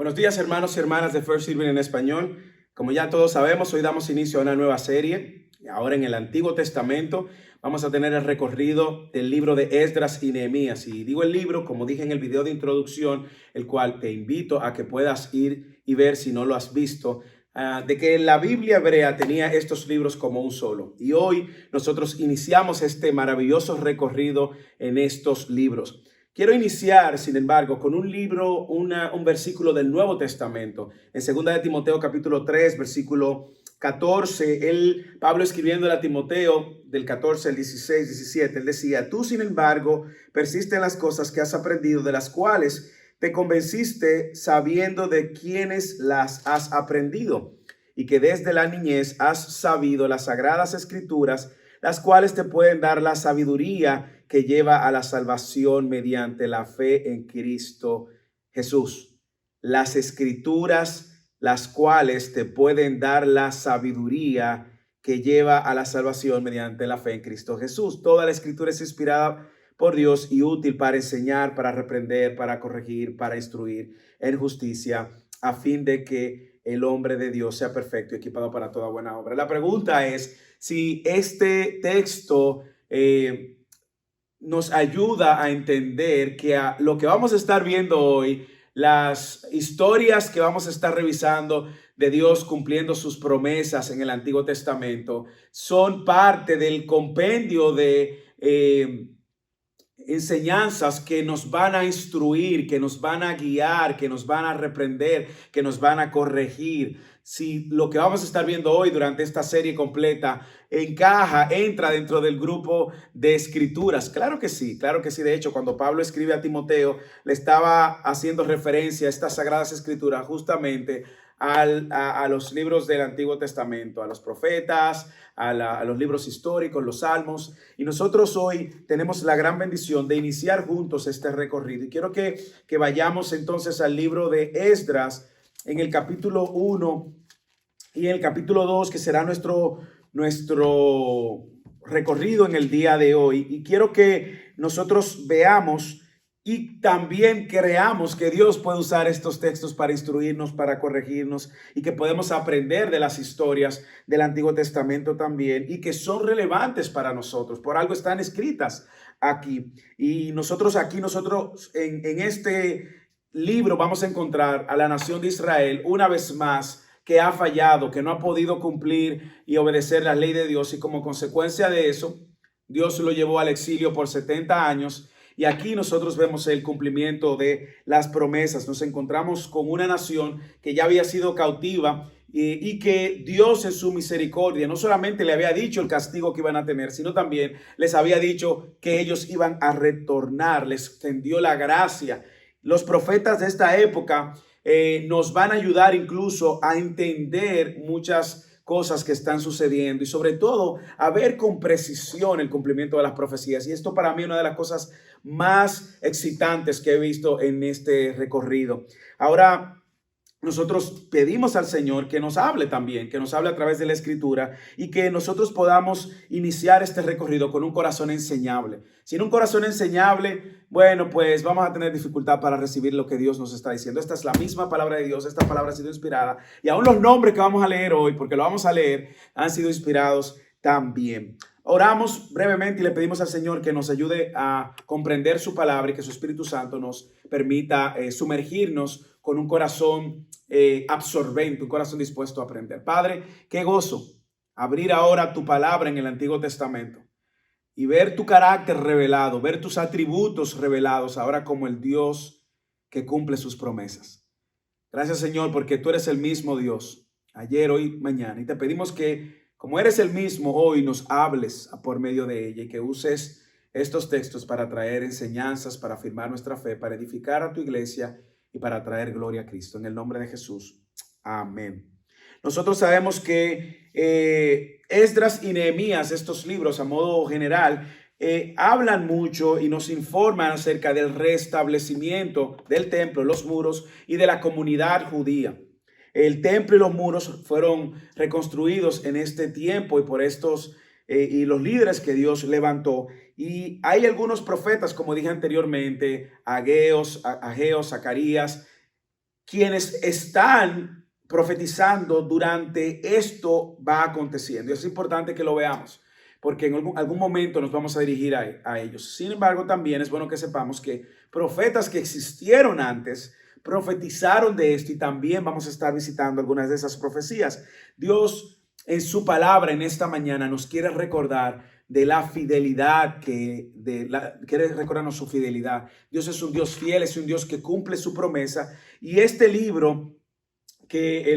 Buenos días, hermanos y hermanas de First Serving en español. Como ya todos sabemos, hoy damos inicio a una nueva serie. Ahora en el Antiguo Testamento vamos a tener el recorrido del libro de Esdras y Nehemías. Y digo el libro, como dije en el video de introducción, el cual te invito a que puedas ir y ver si no lo has visto, de que la Biblia hebrea tenía estos libros como un solo. Y hoy nosotros iniciamos este maravilloso recorrido en estos libros. Quiero iniciar, sin embargo, con un libro, un versículo del Nuevo Testamento. En 2 de Timoteo capítulo 3, versículo 14, Pablo escribiendo a Timoteo del 14 al 16, 17, él decía: tú, sin embargo, persiste en las cosas que has aprendido, de las cuales te convenciste, sabiendo de quiénes las has aprendido, y que desde la niñez has sabido las sagradas escrituras, las cuales te pueden dar la sabiduría que lleva a la salvación mediante la fe en Cristo Jesús. Las escrituras, las cuales te pueden dar la sabiduría que lleva a la salvación mediante la fe en Cristo Jesús. Toda la escritura es inspirada por Dios y útil para enseñar, para reprender, para corregir, para instruir en justicia, a fin de que el hombre de Dios sea perfecto y equipado para toda buena obra. La pregunta es si este texto nos ayuda a entender que lo que vamos a estar viendo hoy, las historias que vamos a estar revisando de Dios cumpliendo sus promesas en el Antiguo Testamento, son parte del compendio de enseñanzas que nos van a instruir, que nos van a guiar, que nos van a reprender, que nos van a corregir. Si lo que vamos a estar viendo hoy durante esta serie completa entra dentro del grupo de escrituras. Claro que sí, claro que sí. De hecho, cuando Pablo escribe a Timoteo, le estaba haciendo referencia a estas sagradas escrituras justamente a los libros del Antiguo Testamento, a los profetas, a los libros históricos, los salmos. Y nosotros hoy tenemos la gran bendición de iniciar juntos este recorrido. Y quiero que vayamos entonces al libro de Esdras en el capítulo 1 y en el capítulo 2, que será nuestro recorrido en el día de hoy. Y quiero que nosotros veamos y también creamos que Dios puede usar estos textos para instruirnos, para corregirnos, y que podemos aprender de las historias del Antiguo Testamento también, y que son relevantes para nosotros. Por algo están escritas aquí. Y nosotros en este libro vamos a encontrar a la nación de Israel una vez más que ha fallado, que no ha podido cumplir y obedecer la ley de Dios, y como consecuencia de eso, Dios lo llevó al exilio por 70 años. Y aquí nosotros vemos el cumplimiento de las promesas. Nos encontramos con una nación que ya había sido cautiva y que Dios en su misericordia no solamente le había dicho el castigo que iban a tener, sino también les había dicho que ellos iban a retornar, les extendió la gracia. Los profetas de esta época nos van a ayudar incluso a entender muchas cosas que están sucediendo y sobre todo a ver con precisión el cumplimiento de las profecías. Y esto para mí es una de las cosas más excitantes que he visto en este recorrido. Ahora, nosotros pedimos al Señor que nos hable también, que nos hable a través de la Escritura, y que nosotros podamos iniciar este recorrido con un corazón enseñable. Sin un corazón enseñable, bueno, pues vamos a tener dificultad para recibir lo que Dios nos está diciendo. Esta es la misma palabra de Dios, esta palabra ha sido inspirada, y aún los nombres que vamos a leer hoy, porque lo vamos a leer, han sido inspirados también. Oramos brevemente y le pedimos al Señor que nos ayude a comprender su palabra y que su Espíritu Santo nos permita sumergirnos con un corazón absorbente, un corazón dispuesto a aprender. Padre, qué gozo abrir ahora tu palabra en el Antiguo Testamento y ver tu carácter revelado, ver tus atributos revelados ahora como el Dios que cumple sus promesas. Gracias, Señor, porque tú eres el mismo Dios, ayer, hoy, mañana. Y te pedimos que, como eres el mismo hoy, nos hables por medio de ella y que uses estos textos para traer enseñanzas, para afirmar nuestra fe, para edificar a tu iglesia y para traer gloria a Cristo. En el nombre de Jesús. Amén. Nosotros sabemos que Esdras y Nehemías, estos libros a modo general, hablan mucho y nos informan acerca del restablecimiento del templo, los muros y de la comunidad judía. El templo y los muros fueron reconstruidos en este tiempo y por estos y los líderes que Dios levantó. Y hay algunos profetas, como dije anteriormente, Ageo, Zacarías, quienes están profetizando durante esto va aconteciendo. Y es importante que lo veamos, porque en algún momento nos vamos a dirigir a ellos. Sin embargo, también es bueno que sepamos que profetas que existieron antes profetizaron de esto y también vamos a estar visitando algunas de esas profecías. Dios en su palabra en esta mañana nos quiere recordar de la fidelidad, quiere recordarnos su fidelidad. Dios es un Dios fiel, es un Dios que cumple su promesa. Y este libro, que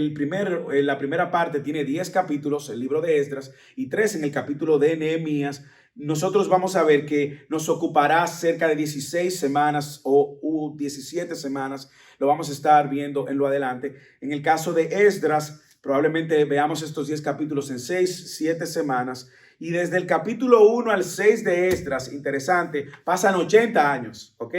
la primera parte tiene 10 capítulos, el libro de Esdras, y 3 en el capítulo de Nehemías, nosotros vamos a ver que nos ocupará cerca de 16 semanas o 17 semanas. Lo vamos a estar viendo en lo adelante. En el caso de Esdras, probablemente veamos estos 10 capítulos en 6, 7 semanas. Y desde el capítulo 1 al 6 de Esdras, interesante, pasan 80 años, ¿ok?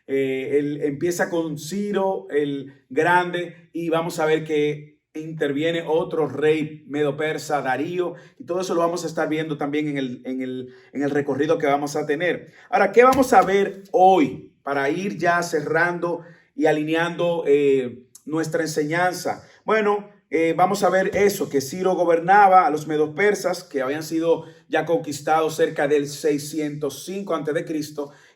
Él empieza con Ciro el Grande y vamos a ver que interviene otro rey medo-persa, Darío, y todo eso lo vamos a estar viendo también en el recorrido que vamos a tener. Ahora, ¿qué vamos a ver hoy para ir ya cerrando y alineando nuestra enseñanza? Bueno, vamos a ver eso, que Ciro gobernaba a los medos persas, que habían sido ya conquistados cerca del 605 a.C.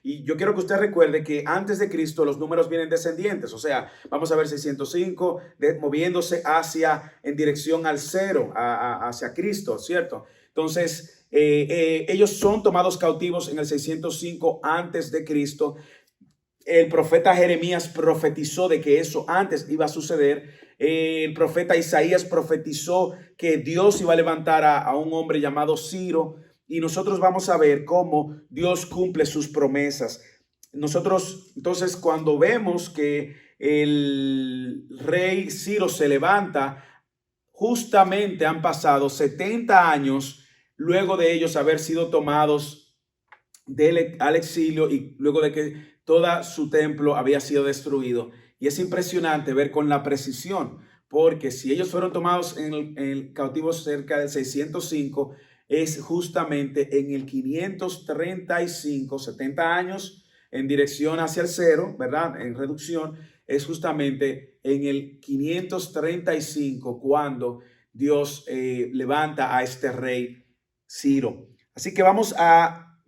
Y yo quiero que usted recuerde que antes de Cristo los números vienen descendientes, o sea, vamos a ver 605 moviéndose en dirección al cero, hacia Cristo, ¿cierto? Entonces, ellos son tomados cautivos en el 605 antes de Cristo. El profeta Jeremías profetizó de que eso antes iba a suceder. El profeta Isaías profetizó que Dios iba a levantar a un hombre llamado Ciro. Y nosotros vamos a ver cómo Dios cumple sus promesas. Nosotros, entonces, cuando vemos que el rey Ciro se levanta, justamente han pasado 70 años luego de ellos haber sido tomados al exilio y luego de que todo su templo había sido destruido. Y es impresionante ver con la precisión, porque si ellos fueron tomados en el cautivo cerca del 605, es justamente en el 535, 70 años en dirección hacia el cero, ¿verdad? En reducción, es justamente en el 535 cuando Dios levanta a este rey Ciro. Así que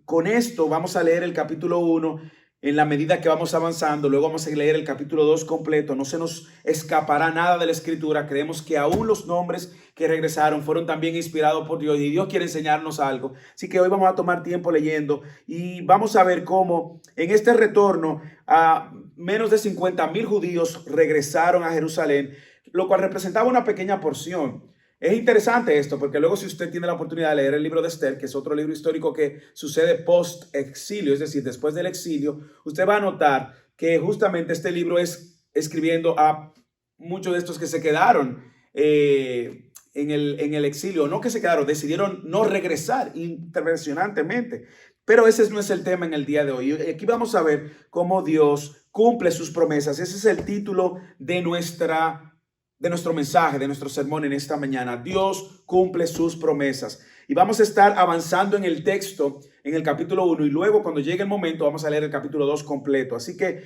con esto vamos a leer el capítulo 1 en la medida que vamos avanzando. Luego vamos a leer el capítulo 2 completo. No se nos escapará nada de la escritura. Creemos que aún los nombres que regresaron fueron también inspirados por Dios y Dios quiere enseñarnos algo. Así que hoy vamos a tomar tiempo leyendo y vamos a ver cómo en este retorno a menos de 50,000 judíos regresaron a Jerusalén, lo cual representaba una pequeña porción. Es interesante esto porque luego si usted tiene la oportunidad de leer el libro de Esther, que es otro libro histórico que sucede post-exilio, es decir, después del exilio, usted va a notar que justamente este libro es escribiendo a muchos de estos que se quedaron en el exilio, no que se quedaron, decidieron no regresar impresionantemente. Pero ese no es el tema en el día de hoy. Aquí vamos a ver cómo Dios cumple sus promesas. Ese es el título de nuestro mensaje, de nuestro sermón en esta mañana. Dios cumple sus promesas. Y vamos a estar avanzando en el texto, en el capítulo 1, y luego cuando llegue el momento vamos a leer el capítulo 2 completo. Así que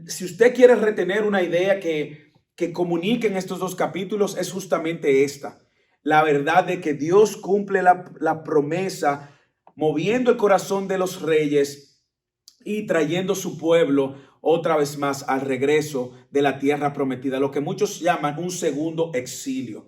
si usted quiere retener una idea que comuniquen estos dos capítulos, es justamente esta. La verdad de que Dios cumple la promesa, moviendo el corazón de los reyes y trayendo su pueblo otra vez más al regreso de la tierra prometida, lo que muchos llaman un segundo exilio,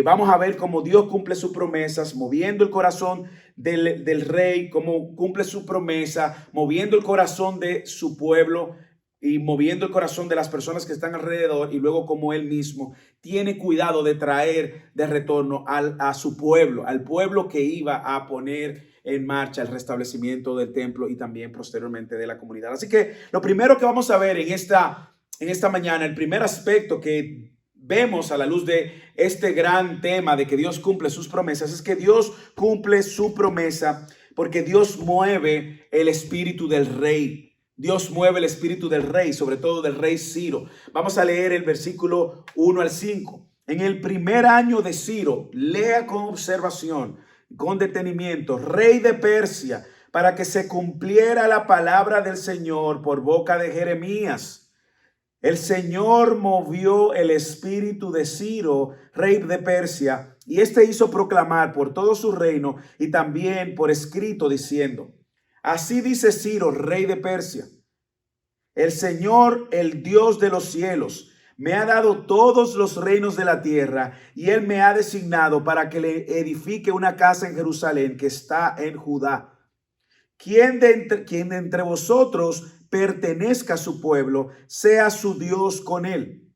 vamos a ver cómo Dios cumple sus promesas, moviendo el corazón del rey, cómo cumple su promesa, moviendo el corazón de su pueblo y moviendo el corazón de las personas que están alrededor, y luego como él mismo tiene cuidado de traer de retorno a su pueblo, al pueblo que iba a poner en marcha el restablecimiento del templo y también posteriormente de la comunidad. Así que lo primero que vamos a ver en esta mañana, el primer aspecto que vemos a la luz de este gran tema de que Dios cumple sus promesas, es que Dios cumple su promesa porque Dios mueve el espíritu del rey. Dios mueve el espíritu del rey, sobre todo del rey Ciro. Vamos a leer el versículo 1 al 5. En el primer año de Ciro, lea con observación, con detenimiento, rey de Persia, para que se cumpliera la palabra del Señor por boca de Jeremías, El Señor movió el espíritu de Ciro, rey de Persia, y éste hizo proclamar por todo su reino y también por escrito diciendo: así dice Ciro, rey de Persia: el Señor, el Dios de los cielos, me ha dado todos los reinos de la tierra, y él me ha designado para que le edifique una casa en Jerusalén que está en Judá. Quien de entre vosotros pertenezca a su pueblo, sea su Dios con él.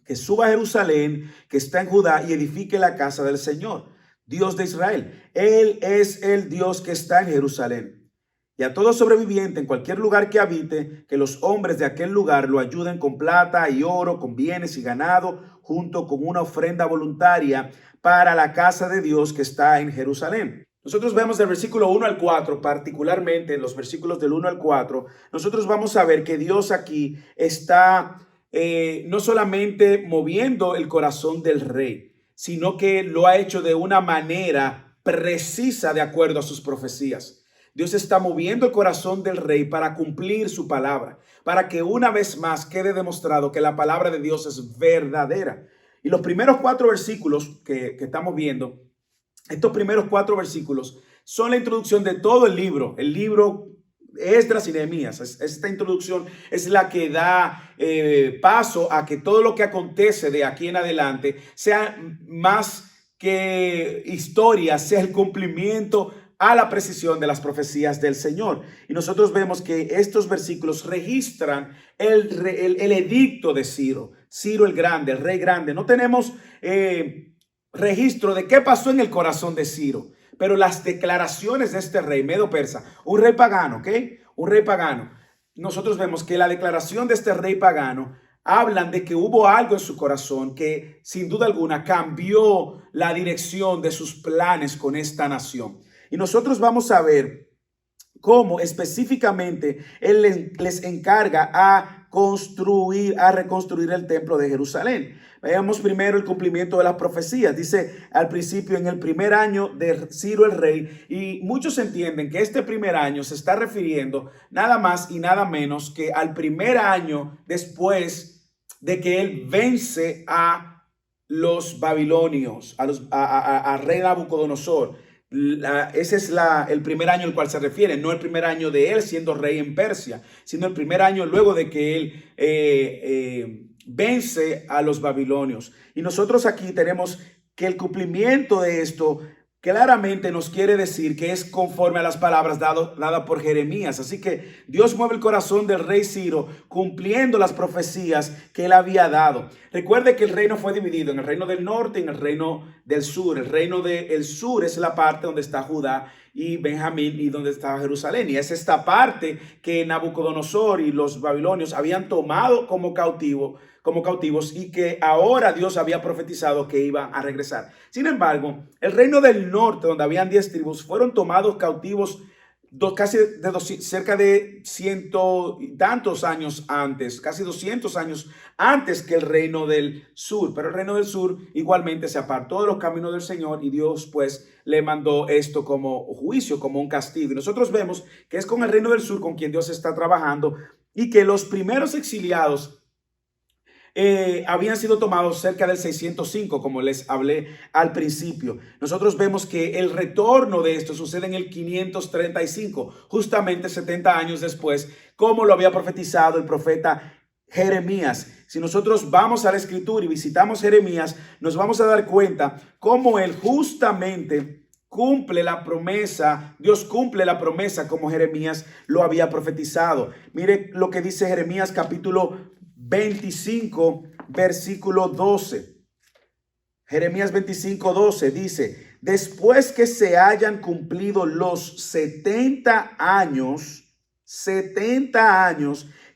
Que suba a Jerusalén, que está en Judá, y edifique la casa del Señor, Dios de Israel. Él es el Dios que está en Jerusalén. Y a todo sobreviviente en cualquier lugar que habite, que los hombres de aquel lugar lo ayuden con plata y oro, con bienes y ganado, junto con una ofrenda voluntaria para la casa de Dios que está en Jerusalén. Nosotros vemos del versículo 1 al 4, particularmente en los versículos del 1 al 4, nosotros vamos a ver que Dios aquí está no solamente moviendo el corazón del rey, sino que lo ha hecho de una manera precisa de acuerdo a sus profecías. Dios está moviendo el corazón del rey para cumplir su palabra, para que una vez más quede demostrado que la palabra de Dios es verdadera. Y los primeros 4 versículos que estamos viendo, estos primeros 4 versículos son la introducción de todo el libro Esdras y Nehemías. Esta introducción es la que da paso a que todo lo que acontece de aquí en adelante sea más que historia, sea el cumplimiento a la precisión de las profecías del Señor. Y nosotros vemos que estos versículos registran el edicto de Ciro el Grande, el rey grande. No tenemos registro de qué pasó en el corazón de Ciro, pero las declaraciones de este rey medo persa, un rey pagano, ¿ok? Un rey pagano. Nosotros vemos que la declaración de este rey pagano hablan de que hubo algo en su corazón que sin duda alguna cambió la dirección de sus planes con esta nación. Y nosotros vamos a ver cómo específicamente él les encarga a reconstruir el templo de Jerusalén. Veamos primero el cumplimiento de las profecías. Dice al principio, en el primer año de Ciro el rey, y muchos entienden que este primer año se está refiriendo nada más y nada menos que al primer año después de que él vence a los babilonios, a rey Nabucodonosor. Ese es el primer año al cual se refiere, no el primer año de él siendo rey en Persia, sino el primer año luego de que él vence a los babilonios. Y nosotros aquí tenemos que el cumplimiento de esto claramente nos quiere decir que es conforme a las palabras dadas por Jeremías. Así que Dios mueve el corazón del rey Ciro cumpliendo las profecías que él había dado. Recuerde que el reino fue dividido en el reino del norte y en el reino del sur. El reino del sur es la parte donde está Judá y Benjamín y donde está Jerusalén. Y es esta parte que Nabucodonosor y los babilonios habían tomado como cautivos y que ahora Dios había profetizado que iban a regresar. Sin embargo, el reino del norte, donde habían 10 tribus, fueron tomados cautivos cerca de ciento y tantos años antes, casi 200 años antes que el reino del sur. Pero el reino del sur igualmente se apartó de los caminos del Señor y Dios pues le mandó esto como juicio, como un castigo. Y nosotros vemos que es con el reino del sur con quien Dios está trabajando y que los primeros exiliados habían sido tomados cerca del 605, como les hablé al principio. Nosotros vemos que el retorno de esto sucede en el 535, justamente 70 años después, como lo había profetizado el profeta Jeremías. Si nosotros vamos a la escritura y visitamos Jeremías, nos vamos a dar cuenta cómo él justamente cumple la promesa. Dios cumple la promesa como Jeremías lo había profetizado. Mire lo que dice Jeremías capítulo 25, versículo 12. Jeremías 25, 12 dice: después que se hayan cumplido los 70 años,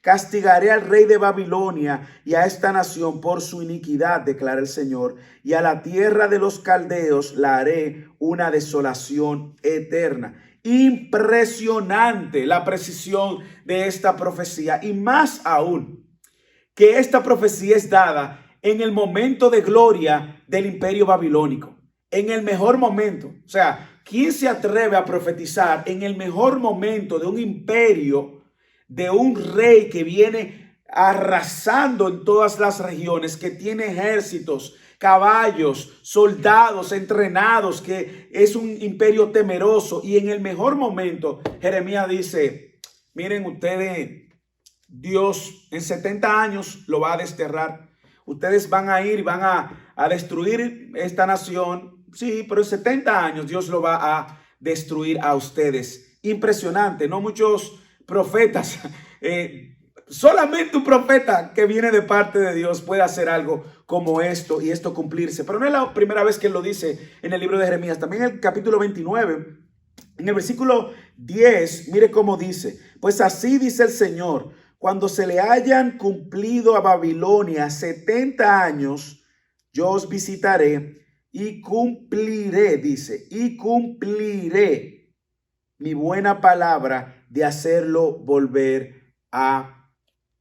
castigaré al rey de Babilonia y a esta nación por su iniquidad, declara el Señor, y a la tierra de los caldeos la haré una desolación eterna. Impresionante la precisión de esta profecía, y más aún que esta profecía es dada en el momento de gloria del imperio babilónico, en el mejor momento. O sea, ¿quién se atreve a profetizar en el mejor momento de un imperio, de un rey que viene arrasando en todas las regiones, que tiene ejércitos, caballos, soldados entrenados, que es un imperio temeroso. Y en el mejor momento, Jeremías dice, miren ustedes, Dios en 70 años lo va a desterrar. Ustedes van a ir y van a destruir esta nación. Sí, pero en 70 años Dios lo va a destruir a ustedes. Impresionante, no muchos profetas, solamente un profeta que viene de parte de Dios puede hacer algo como esto y esto cumplirse. Pero no es la primera vez que él lo dice en el libro de Jeremías. También en el capítulo 29, en el versículo 10, mire cómo dice: pues así dice el Señor, cuando se le hayan cumplido a Babilonia 70 años, yo os visitaré y cumpliré, dice, y cumpliré mi buena palabra de hacerlo volver a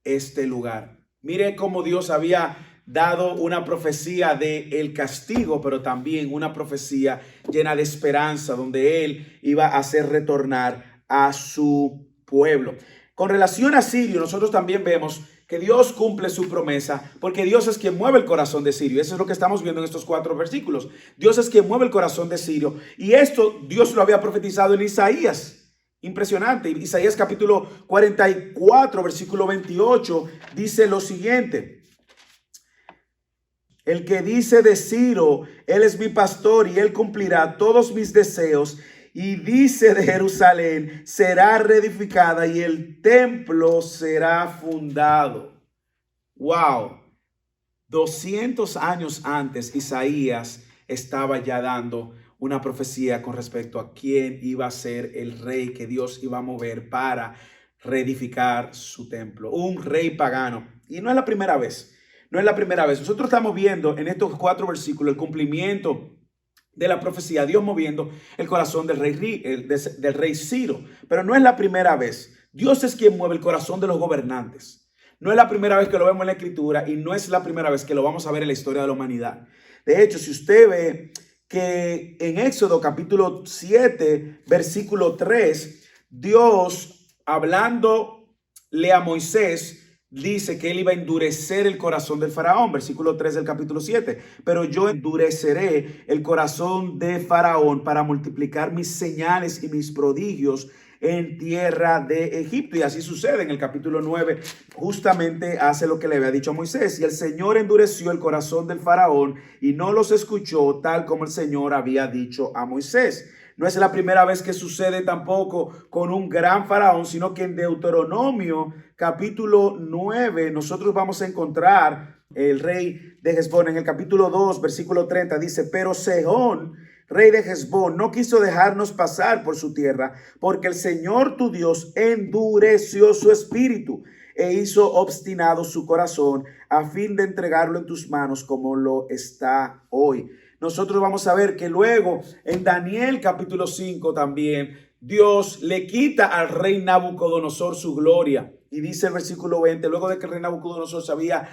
este lugar. Mire cómo Dios había dado una profecía de el castigo, pero también una profecía llena de esperanza, donde él iba a hacer retornar a su pueblo. Con relación a Sirio, nosotros también vemos que Dios cumple su promesa, porque Dios es quien mueve el corazón de Sirio. Eso es lo que estamos viendo en estos 4 versículos. Dios es quien mueve el corazón de Sirio. Y esto Dios lo había profetizado en Isaías. Impresionante. Isaías capítulo 44, versículo 28, dice lo siguiente: el que dice de Ciro, él es mi pastor y él cumplirá todos mis deseos. Y dice de Jerusalén, será reedificada y el templo será fundado. Wow. 200 años antes, Isaías estaba ya dando una profecía con respecto a quién iba a ser el rey que Dios iba a mover para reedificar su templo. Un rey pagano. Y no es la primera vez. No es la primera vez. Nosotros estamos viendo en estos 4 versículos el cumplimiento de la profecía, Dios moviendo el corazón del rey Ciro. Pero no es la primera vez. Dios es quien mueve el corazón de los gobernantes. No es la primera vez que lo vemos en la Escritura y no es la primera vez que lo vamos a ver en la historia de la humanidad. De hecho, si usted ve que en Éxodo capítulo 7, versículo 3, Dios hablándole a Moisés, dice que él iba a endurecer el corazón del faraón, versículo 3 del capítulo 7. Pero yo endureceré el corazón de faraón para multiplicar mis señales y mis prodigios en tierra de Egipto. Y así sucede en el capítulo 9, justamente hace lo que le había dicho a Moisés. Y el Señor endureció el corazón del faraón y no los escuchó, tal como el Señor había dicho a Moisés. No es la primera vez que sucede tampoco con un gran faraón, sino que en Deuteronomio capítulo 9 nosotros vamos a encontrar el rey de Hesbón. En el capítulo 2, versículo 30 dice: pero Sehón, rey de Hesbón, no quiso dejarnos pasar por su tierra, porque el Señor tu Dios endureció su espíritu e hizo obstinado su corazón a fin de entregarlo en tus manos como lo está hoy. Nosotros vamos a ver que luego en Daniel capítulo 5 también Dios le quita al rey Nabucodonosor su gloria. Y dice el versículo 20, luego de que el rey Nabucodonosor se había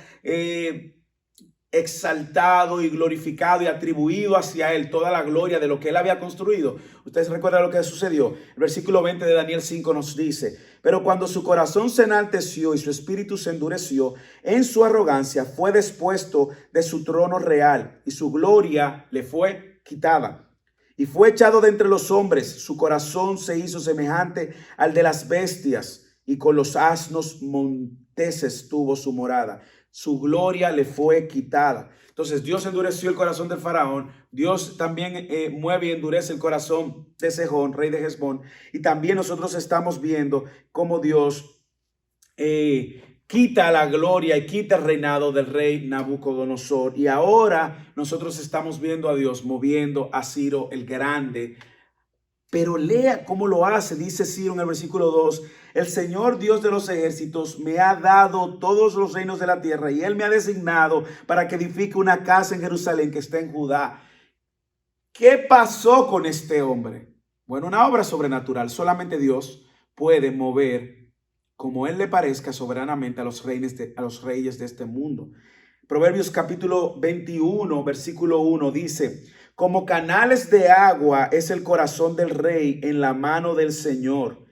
exaltado y glorificado y atribuido hacia él toda la gloria de lo que él había construido. Ustedes recuerdan lo que sucedió. El versículo 20 de Daniel 5 nos dice: pero cuando su corazón se enalteció y su espíritu se endureció, en su arrogancia fue despuesto de su trono real y su gloria le fue quitada. Y fue echado de entre los hombres, su corazón se hizo semejante al de las bestias y con los asnos monteses tuvo su morada. Su gloria le fue quitada. Entonces Dios endureció el corazón del faraón. Dios también mueve y endurece el corazón de Sehón, rey de Hesbón. Y también nosotros estamos viendo cómo Dios quita la gloria y quita el reinado del rey Nabucodonosor. Y ahora nosotros estamos viendo a Dios moviendo a Ciro el Grande. Pero lea cómo lo hace. Dice Ciro en el versículo 2: el Señor Dios de los ejércitos me ha dado todos los reinos de la tierra y él me ha designado para que edifique una casa en Jerusalén que está en Judá. ¿Qué pasó con este hombre? Bueno, una obra sobrenatural. Solamente Dios puede mover como él le parezca soberanamente a los reyes de este mundo. Proverbios capítulo 21, versículo 1 dice: como canales de agua es el corazón del rey en la mano del Señor.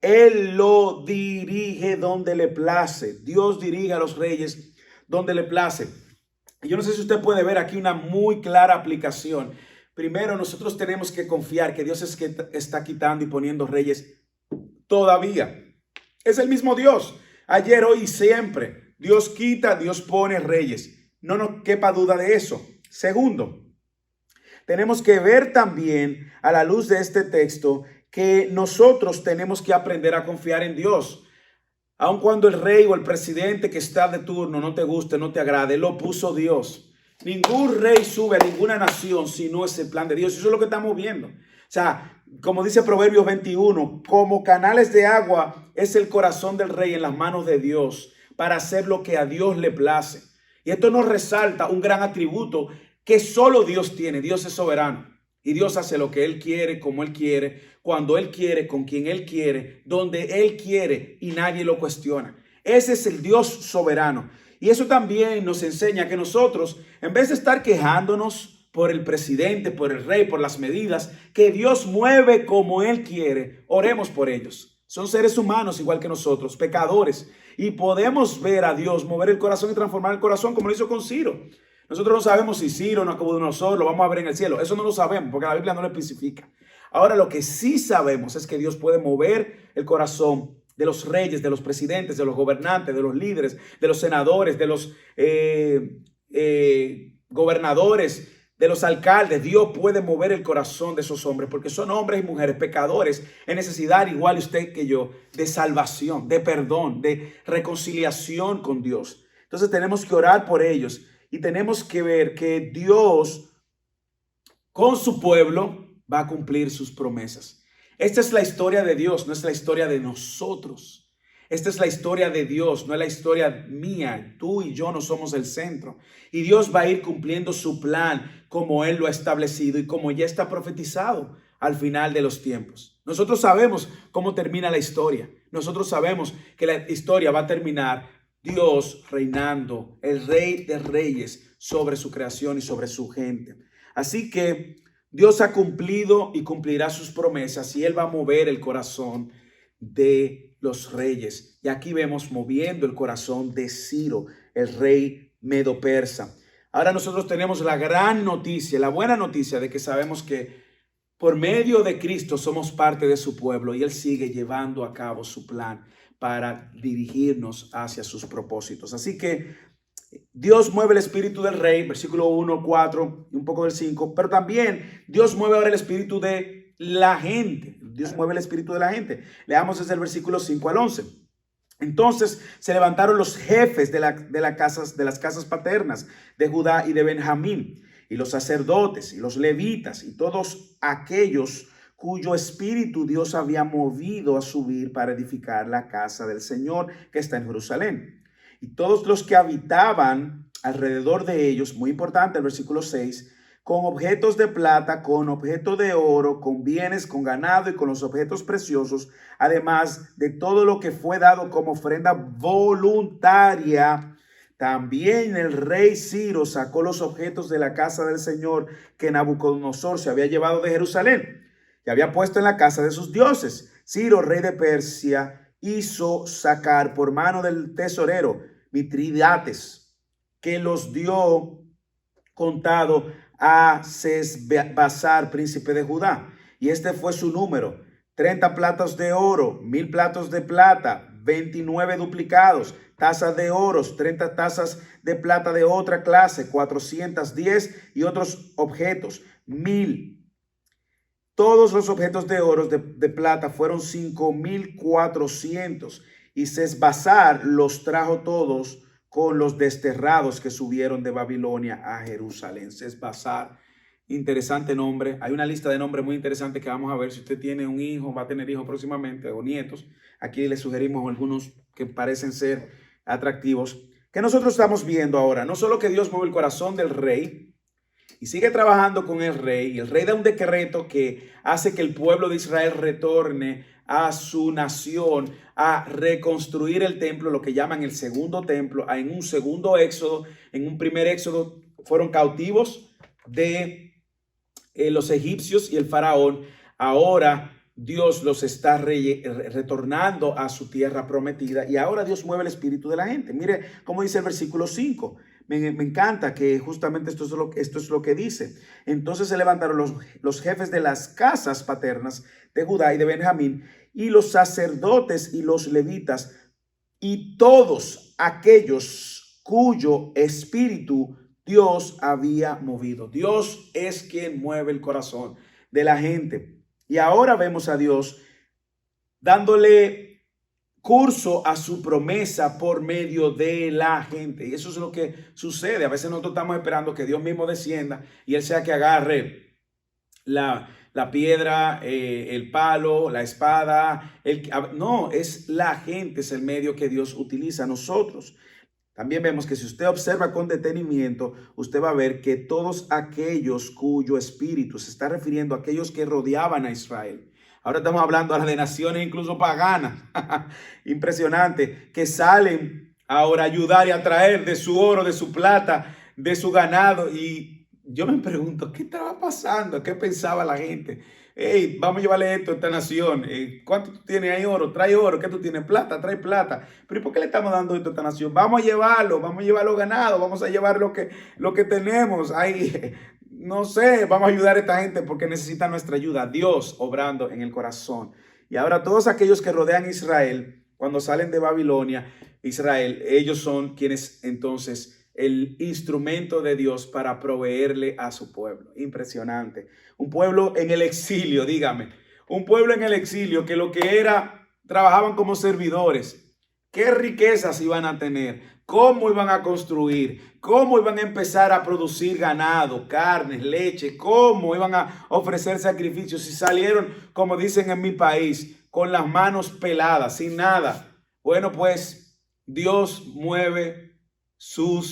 Él lo dirige donde le place. Dios dirige a los reyes donde le place. Yo no sé si usted puede ver aquí una muy clara aplicación. Primero, nosotros tenemos que confiar que Dios es que está quitando y poniendo reyes todavía. Es el mismo Dios, ayer, hoy y siempre. Dios quita, Dios pone reyes. No nos quepa duda de eso. Segundo, tenemos que ver también a la luz de este texto que nosotros tenemos que aprender a confiar en Dios. Aun cuando el rey o el presidente que está de turno no te guste, no te agrade, lo puso Dios. Ningún rey sube a ninguna nación si no es el plan de Dios. Eso es lo que estamos viendo. O sea, como dice Proverbios 21, como canales de agua es el corazón del rey en las manos de Dios para hacer lo que a Dios le place. Y esto nos resalta un gran atributo que solo Dios tiene. Dios es soberano. Y Dios hace lo que Él quiere, como Él quiere, cuando Él quiere, con quien Él quiere, donde Él quiere y nadie lo cuestiona. Ese es el Dios soberano. Y eso también nos enseña que nosotros, en vez de estar quejándonos por el presidente, por el rey, por las medidas que Dios mueve como Él quiere, oremos por ellos. Son seres humanos igual que nosotros, pecadores. Y podemos ver a Dios mover el corazón y transformar el corazón como lo hizo con Ciro. Nosotros no sabemos si Ciro o Nabucodonosor lo vamos a ver en el cielo. Eso no lo sabemos porque la Biblia no lo especifica. Ahora lo que sí sabemos es que Dios puede mover el corazón de los reyes, de los presidentes, de los gobernantes, de los líderes, de los senadores, de los gobernadores, de los alcaldes. Dios puede mover el corazón de esos hombres porque son hombres y mujeres pecadores en necesidad, igual usted que yo, de salvación, de perdón, de reconciliación con Dios. Entonces tenemos que orar por ellos. Y tenemos que ver que Dios con su pueblo va a cumplir sus promesas. Esta es la historia de Dios, no es la historia de nosotros. Esta es la historia de Dios, no es la historia mía. Tú y yo no somos el centro. Y Dios va a ir cumpliendo su plan como Él lo ha establecido y como ya está profetizado al final de los tiempos. Nosotros sabemos cómo termina la historia. Nosotros sabemos que la historia va a terminar Dios reinando, el Rey de Reyes sobre su creación y sobre su gente. Así que Dios ha cumplido y cumplirá sus promesas y Él va a mover el corazón de los reyes. Y aquí vemos moviendo el corazón de Ciro, el rey medo-persa. Ahora nosotros tenemos la gran noticia, la buena noticia de que sabemos que por medio de Cristo somos parte de su pueblo y Él sigue llevando a cabo su plan para dirigirnos hacia sus propósitos. Así que Dios mueve el espíritu del rey, versículo 1, 4 y un poco del 5, pero también Dios mueve ahora el espíritu de la gente. Dios mueve el espíritu de la gente. Leamos desde el versículo 5 al 11. Entonces se levantaron los jefes de las casas paternas de Judá y de Benjamín, y los sacerdotes y los levitas y todos aquellos cuyo espíritu Dios había movido a subir para edificar la casa del Señor que está en Jerusalén. Y todos los que habitaban alrededor de ellos, muy importante el versículo 6, con objetos de plata, con objetos de oro, con bienes, con ganado y con los objetos preciosos, además de todo lo que fue dado como ofrenda voluntaria. También el rey Ciro sacó los objetos de la casa del Señor que Nabucodonosor se había llevado de Jerusalén y había puesto en la casa de sus dioses. Ciro, rey de Persia, hizo sacar por mano del tesorero Mitridates, que los dio contado a Sesbazar, príncipe de Judá. Y este fue su número: 30 platos de oro, 1000 platos de plata, 29 duplicados, tazas de oros, 30 tazas de plata de otra clase, 410 y otros objetos, 1000. Todos los objetos de oro de plata fueron 5400 y Sesbazar los trajo todos con los desterrados que subieron de Babilonia a Jerusalén. Sesbazar, interesante nombre. Hay una lista de nombres muy interesantes que vamos a ver. Si usted tiene un hijo, va a tener hijos próximamente o nietos, aquí le sugerimos algunos que parecen ser atractivos, que nosotros estamos viendo ahora. No solo que Dios mueve el corazón del rey y sigue trabajando con el rey, y el rey da un decreto que hace que el pueblo de Israel retorne a su nación, a reconstruir el templo, lo que llaman el segundo templo, en un segundo éxodo. En un primer éxodo fueron cautivos de los egipcios y el faraón. Ahora Dios los está retornando a su tierra prometida y ahora Dios mueve el espíritu de la gente. Mire cómo dice el versículo 5. Me encanta que justamente esto es lo que dice. Entonces se levantaron los jefes de las casas paternas de Judá y de Benjamín y los sacerdotes y los levitas y todos aquellos cuyo espíritu Dios había movido. Dios es quien mueve el corazón de la gente. Y ahora vemos a Dios dándole curso a su promesa por medio de la gente. Y eso es lo que sucede. A veces nosotros estamos esperando que Dios mismo descienda y Él sea que agarre la piedra, el palo, la espada. No, es la gente, es el medio que Dios utiliza. Nosotros también vemos que si usted observa con detenimiento, usted va a ver que todos aquellos cuyo espíritu se está refiriendo a aquellos que rodeaban a Israel. Ahora estamos hablando ahora de naciones incluso paganas. Impresionante. Que salen ahora a ayudar y a traer de su oro, de su plata, de su ganado. Y yo me pregunto, ¿qué estaba pasando? ¿Qué pensaba la gente? Hey, vamos a llevarle esto a esta nación. ¿Cuánto tú tienes ahí oro? Trae oro. ¿Qué tú tienes? Plata, trae plata. Pero ¿y por qué le estamos dando esto a esta nación? Vamos a llevarlo ganado, vamos a llevar lo que tenemos. Ahí, no sé, vamos a ayudar a esta gente porque necesita nuestra ayuda. Dios obrando en el corazón. Y ahora todos aquellos que rodean a Israel, cuando salen de Babilonia, Israel, ellos son quienes entonces el instrumento de Dios para proveerle a su pueblo. Impresionante. Un pueblo en el exilio, dígame. Un pueblo en el exilio que lo que era, trabajaban como servidores. ¿Qué riquezas iban a tener? ¿Cómo iban a construir? ¿Cómo iban a empezar a producir ganado, carnes, leche? ¿Cómo iban a ofrecer sacrificios? Si salieron, como dicen en mi país, con las manos peladas, sin nada. Bueno, pues Dios mueve su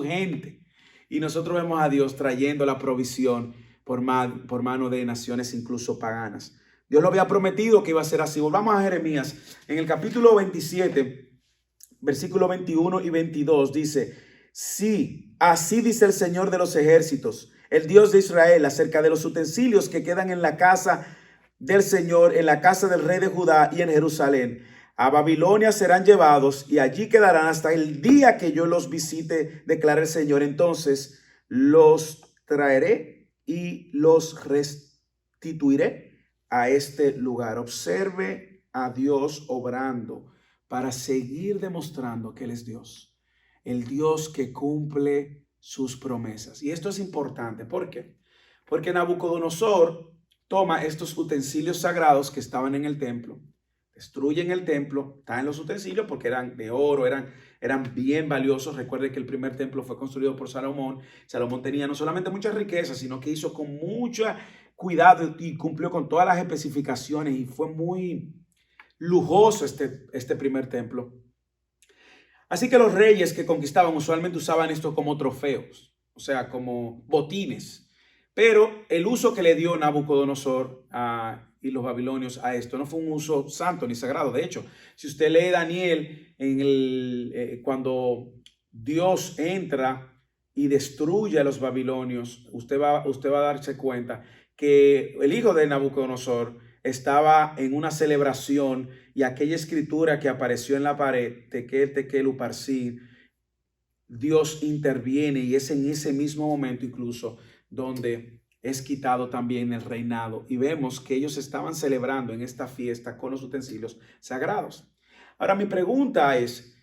gente. Y nosotros vemos a Dios trayendo la provisión por mano de naciones incluso paganas. Dios lo había prometido que iba a ser así. Volvamos a Jeremías. En el capítulo 27, versículo 21 y 22 dice: sí, así dice el Señor de los ejércitos, el Dios de Israel, acerca de los utensilios que quedan en la casa del Señor, en la casa del rey de Judá y en Jerusalén. A Babilonia serán llevados y allí quedarán hasta el día que yo los visite, declara el Señor. Entonces los traeré y los restituiré a este lugar. Observe a Dios obrando para seguir demostrando que Él es Dios. El Dios que cumple sus promesas. Y esto es importante. ¿Por qué? Porque Nabucodonosor toma estos utensilios sagrados que estaban en el templo, destruyen el templo, están en los utensilios porque eran de oro, eran bien valiosos. Recuerde que el primer templo fue construido por Salomón. Salomón tenía no solamente muchas riquezas, sino que hizo con mucho cuidado y cumplió con todas las especificaciones y fue muy lujoso este primer templo. Así que los reyes que conquistaban usualmente usaban esto como trofeos, o sea, como botines. Pero el uso que le dio Nabucodonosor y los babilonios a esto no fue un uso santo ni sagrado. De hecho, si usted lee Daniel, cuando Dios entra y destruye a los babilonios, usted va a darse cuenta que el hijo de Nabucodonosor estaba en una celebración y aquella escritura que apareció en la pared, Tekel, Tekel, Uparsin, Dios interviene y es en ese mismo momento incluso donde es quitado también el reinado. Y vemos que ellos estaban celebrando en esta fiesta con los utensilios sagrados. Ahora mi pregunta es,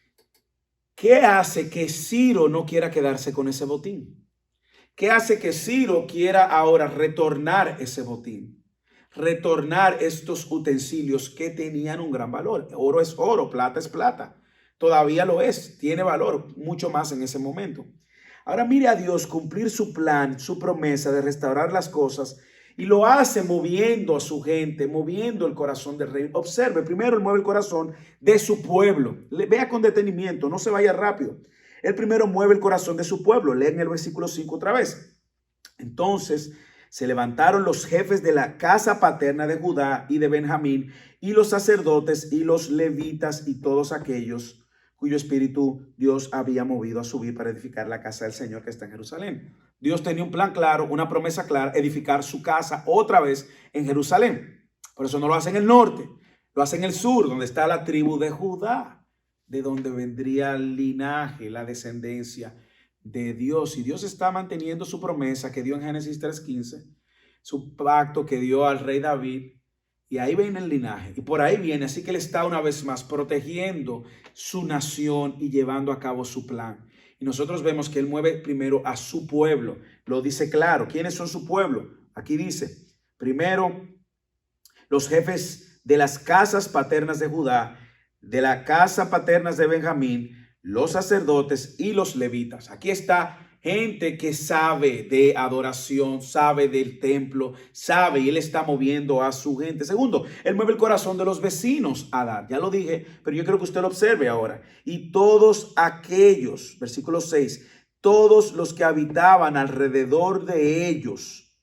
¿qué hace que Ciro no quiera quedarse con ese botín? ¿Qué hace que Ciro quiera ahora retornar ese botín? Retornar estos utensilios que tenían un gran valor. Oro es oro, plata es plata. Todavía lo es, tiene valor, mucho más en ese momento. Ahora mire a Dios cumplir su plan, su promesa de restaurar las cosas y lo hace moviendo a su gente, moviendo el corazón del rey. Observe, primero él mueve el corazón de su pueblo. Vea con detenimiento, no se vaya rápido. Él primero mueve el corazón de su pueblo. Leen el versículo 5 otra vez. Entonces se levantaron los jefes de la casa paterna de Judá y de Benjamín y los sacerdotes y los levitas y todos aquellos cuyo espíritu Dios había movido a subir para edificar la casa del Señor que está en Jerusalén. Dios tenía un plan claro, una promesa clara, edificar su casa otra vez en Jerusalén. Por eso no lo hace en el norte, lo hace en el sur, donde está la tribu de Judá, de donde vendría el linaje, la descendencia de Dios. Y Dios está manteniendo su promesa que dio en Génesis 3:15, su pacto que dio al rey David. Y ahí viene el linaje, y por ahí viene, así que él está una vez más protegiendo su nación y llevando a cabo su plan. Y nosotros vemos que él mueve primero a su pueblo, lo dice claro. ¿Quiénes son su pueblo? Aquí dice, primero, los jefes de las casas paternas de Judá, de la casa paternas de Benjamín, los sacerdotes y los levitas. Aquí está gente que sabe de adoración, sabe del templo, sabe, y él está moviendo a su gente. Segundo, él mueve el corazón de los vecinos a dar. Ya lo dije, pero yo quiero que usted lo observe ahora. Y todos aquellos, versículo 6, todos los que habitaban alrededor de ellos,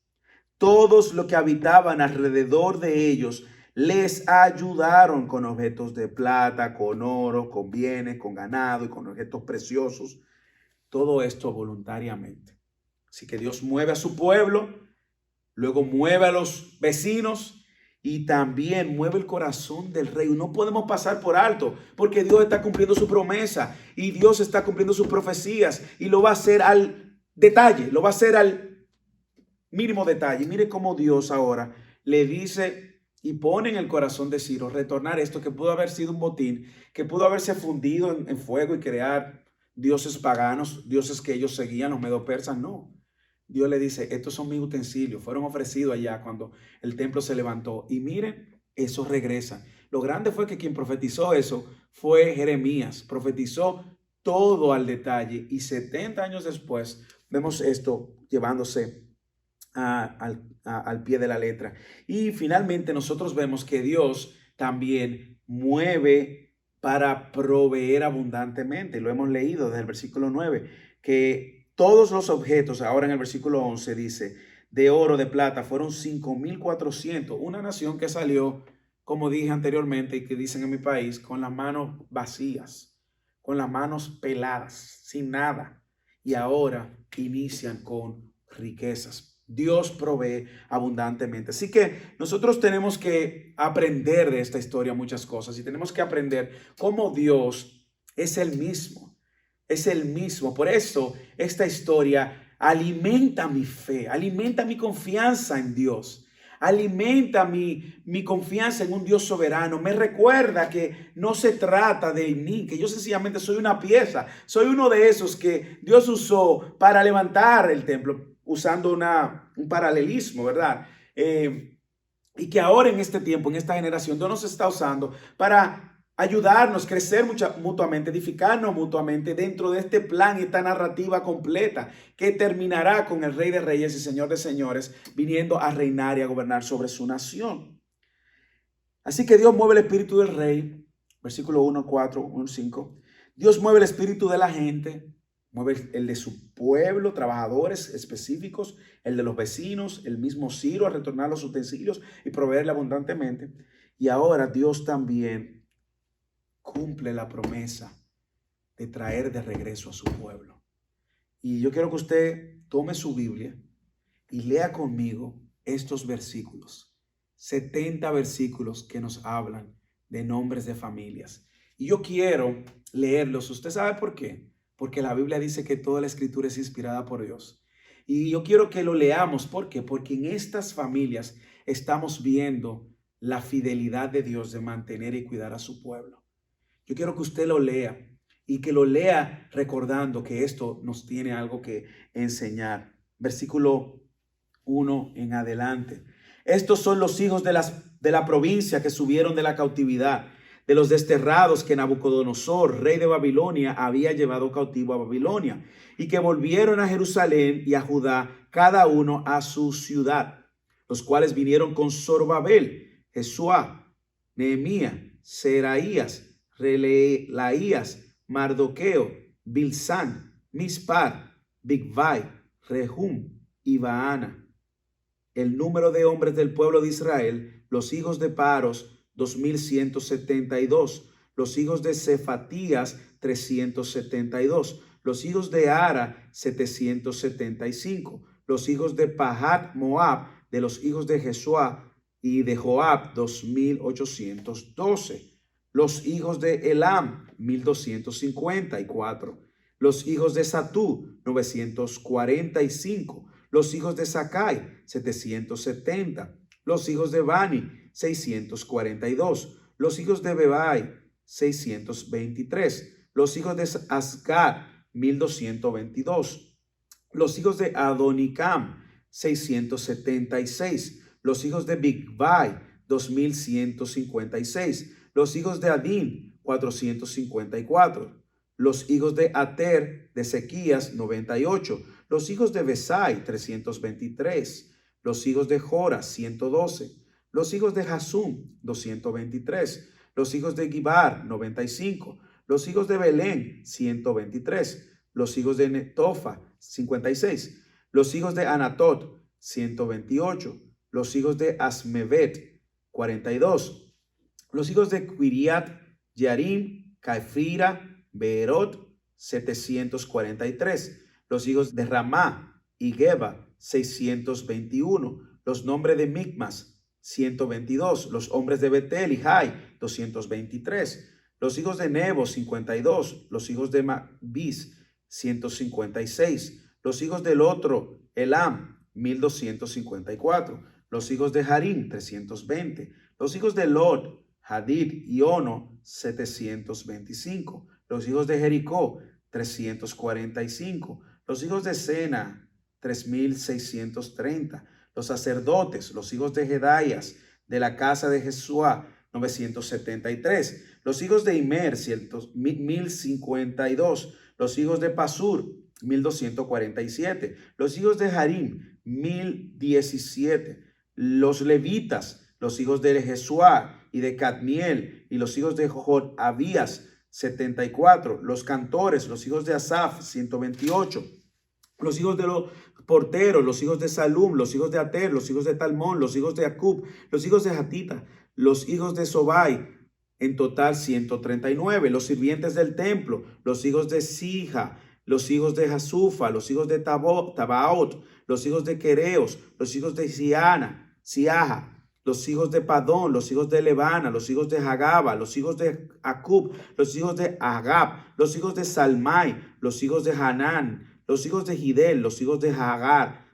todos los que habitaban alrededor de ellos, les ayudaron con objetos de plata, con oro, con bienes, con ganado y con objetos preciosos. Todo esto voluntariamente. Así que Dios mueve a su pueblo, luego mueve a los vecinos y también mueve el corazón del rey. No podemos pasar por alto, porque Dios está cumpliendo su promesa y Dios está cumpliendo sus profecías y lo va a hacer al detalle, lo va a hacer al mínimo detalle. Mire cómo Dios ahora le dice y pone en el corazón de Ciro retornar esto que pudo haber sido un botín, que pudo haberse fundido en fuego y crear dioses paganos, dioses que ellos seguían, los medo-persas. No. Dios le dice, estos son mis utensilios, fueron ofrecidos allá cuando el templo se levantó. Y miren, eso regresa. Lo grande fue que quien profetizó eso fue Jeremías. Profetizó todo al detalle y 70 años después vemos esto llevándose al pie de la letra. Y finalmente nosotros vemos que Dios también mueve para proveer abundantemente. Lo hemos leído desde el versículo 9, que todos los objetos, ahora en el versículo 11 dice, de oro, de plata, fueron 5,400. Una nación que salió, como dije anteriormente y que dicen en mi país, con las manos vacías, con las manos peladas, sin nada. Y ahora inician con riquezas. Dios provee abundantemente. Así que nosotros tenemos que aprender de esta historia muchas cosas y tenemos que aprender cómo Dios es el mismo. Es el mismo. Por eso esta historia alimenta mi fe, alimenta mi confianza en Dios, alimenta mi confianza en un Dios soberano. Me recuerda que no se trata de mí, que yo sencillamente soy una pieza, soy uno de esos que Dios usó para levantar el templo, usando un paralelismo, ¿verdad? Y que ahora en este tiempo, en esta generación, Dios nos está usando para ayudarnos, crecer mutuamente, edificarnos mutuamente dentro de este plan y esta narrativa completa que terminará con el Rey de Reyes y Señor de Señores viniendo a reinar y a gobernar sobre su nación. Así que Dios mueve el espíritu del rey, versículo 1, 4, 1, 5. Dios mueve el espíritu de la gente, mueve el de su pueblo, trabajadores específicos, el de los vecinos, el mismo Ciro a retornar los utensilios y proveerle abundantemente. Y ahora Dios también cumple la promesa de traer de regreso a su pueblo. Y yo quiero que usted tome su Biblia y lea conmigo estos versículos. 70 versículos que nos hablan de nombres de familias. Y yo quiero leerlos. ¿Usted sabe por qué? Porque la Biblia dice que toda la escritura es inspirada por Dios. Y yo quiero que lo leamos. ¿Por qué? Porque en estas familias estamos viendo la fidelidad de Dios de mantener y cuidar a su pueblo. Yo quiero que usted lo lea y que lo lea recordando que esto nos tiene algo que enseñar. Versículo 1 en adelante. Estos son los hijos de la provincia que subieron de la cautividad, de los desterrados que Nabucodonosor, rey de Babilonia, había llevado cautivo a Babilonia, y que volvieron a Jerusalén y a Judá, cada uno a su ciudad, los cuales vinieron con Zorobabel, Jesuá, Nehemías, Seraías, Relaías, Mardoqueo, Bilsán, Mispar, Bigvai, Rehum y Baana. El número de hombres del pueblo de Israel, los hijos de Paros, 2,172. Los hijos de Cefatías, 372. Los hijos de Ara, 775. Los hijos de Pahat Moab, de los hijos de Jesuá y de Joab, 2812. Los hijos de Elam, 1254. Los hijos de Satú, 945. Los hijos de Sakai, 770. Los hijos de Bani, 642. Los hijos de Bebai, 623. Los hijos de Asgad, 1222. Los hijos de Adonicam, 676. Los hijos de Bigvai, 2156. Los hijos de Adín, 454. Los hijos de Ater, de Ezequías, 98. Los hijos de Besai, 323. Los hijos de Jora, 112. Los hijos de Hasum, 223. Los hijos de Gibar, 95. Los hijos de Belén, 123. Los hijos de Netofa, 56. Los hijos de Anatot, 128. Los hijos de Asmevet, 42. Los hijos de Quiriat, Yarim, Caifira, Beerot, 743. Los hijos de Ramá y Geba, 621. Los nombres de Micmas, 122. Los hombres de Betel y Jai, 223. Los hijos de Nebo, 52. Los hijos de Mabis, 156. Los hijos del otro, Elam, 1254. Los hijos de Harim, 320. Los hijos de Lot, Hadid y Ono, 725. Los hijos de Jericó, 345. Los hijos de Sena, 3630. Los sacerdotes, los hijos de Jedaías, de la casa de Jesuá, 973. Los hijos de Imer, 1052. Los hijos de Pasur, 1247. Los hijos de Harim, 1017. Los levitas, los hijos de Jesuá y de Cadmiel, y los hijos de Jodabías, 74. Los cantores, los hijos de Asaf, 128. Los hijos de los porteros, los hijos de Salum, los hijos de Ater, los hijos de Talmón, los hijos de Acub, los hijos de Hatita, los hijos de Sobai, en total 139. Los sirvientes del templo, los hijos de Sija, los hijos de Hasufa, los hijos de Tabaot, los hijos de Quereos, los hijos de Siaha, los hijos de Padón, los hijos de Levana, los hijos de Hagaba, los hijos de Acub, los hijos de Agab, los hijos de Salmai, los hijos de Hanán, los hijos de Gidel, los hijos de Gahar,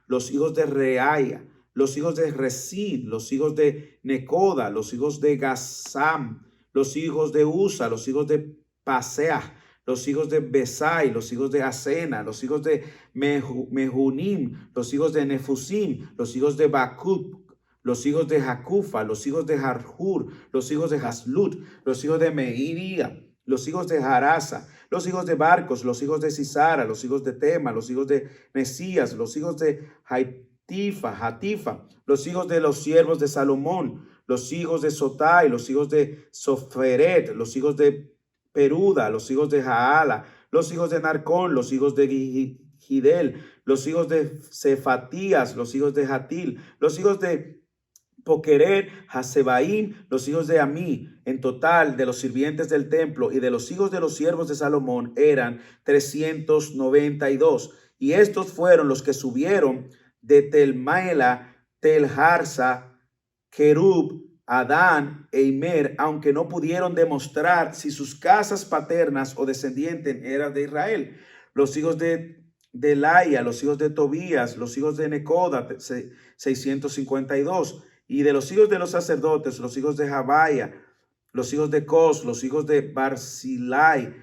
los hijos de Reaya, los hijos de Resin, los hijos de Necoda, los hijos de Gazam, los hijos de Usa, los hijos de Paseah, los hijos de Besai, los hijos de Asena, los hijos de Mehunim, los hijos de Nefusim, los hijos de Bakub, los hijos de Jacufa, los hijos de Harhur, los hijos de Haslut, los hijos de Meiría, los hijos de Harasa, los hijos de Barcos, los hijos de Sisara, los hijos de Tema, los hijos de Mesías, los hijos de Hatifa, los hijos de los siervos de Salomón, los hijos de Sotai, los hijos de Soferet, los hijos de Peruda, los hijos de Jaala, los hijos de Narcón, los hijos de Gidel, los hijos de Cefatías, los hijos de Hatil, los hijos de Poqueret, Hasebaim, los hijos de Amí. En total, de los sirvientes del templo y de los hijos de los siervos de Salomón eran 392. Y estos fueron los que subieron de Telmaela, Telharsa, Kerub, Adán e Imer, aunque no pudieron demostrar si sus casas paternas o descendientes eran de Israel. Los hijos de Laia, los hijos de Tobías, los hijos de Necoda, 652. Y de los hijos de los sacerdotes, los hijos de Jabaya, los hijos de Cos, los hijos de Barzilai,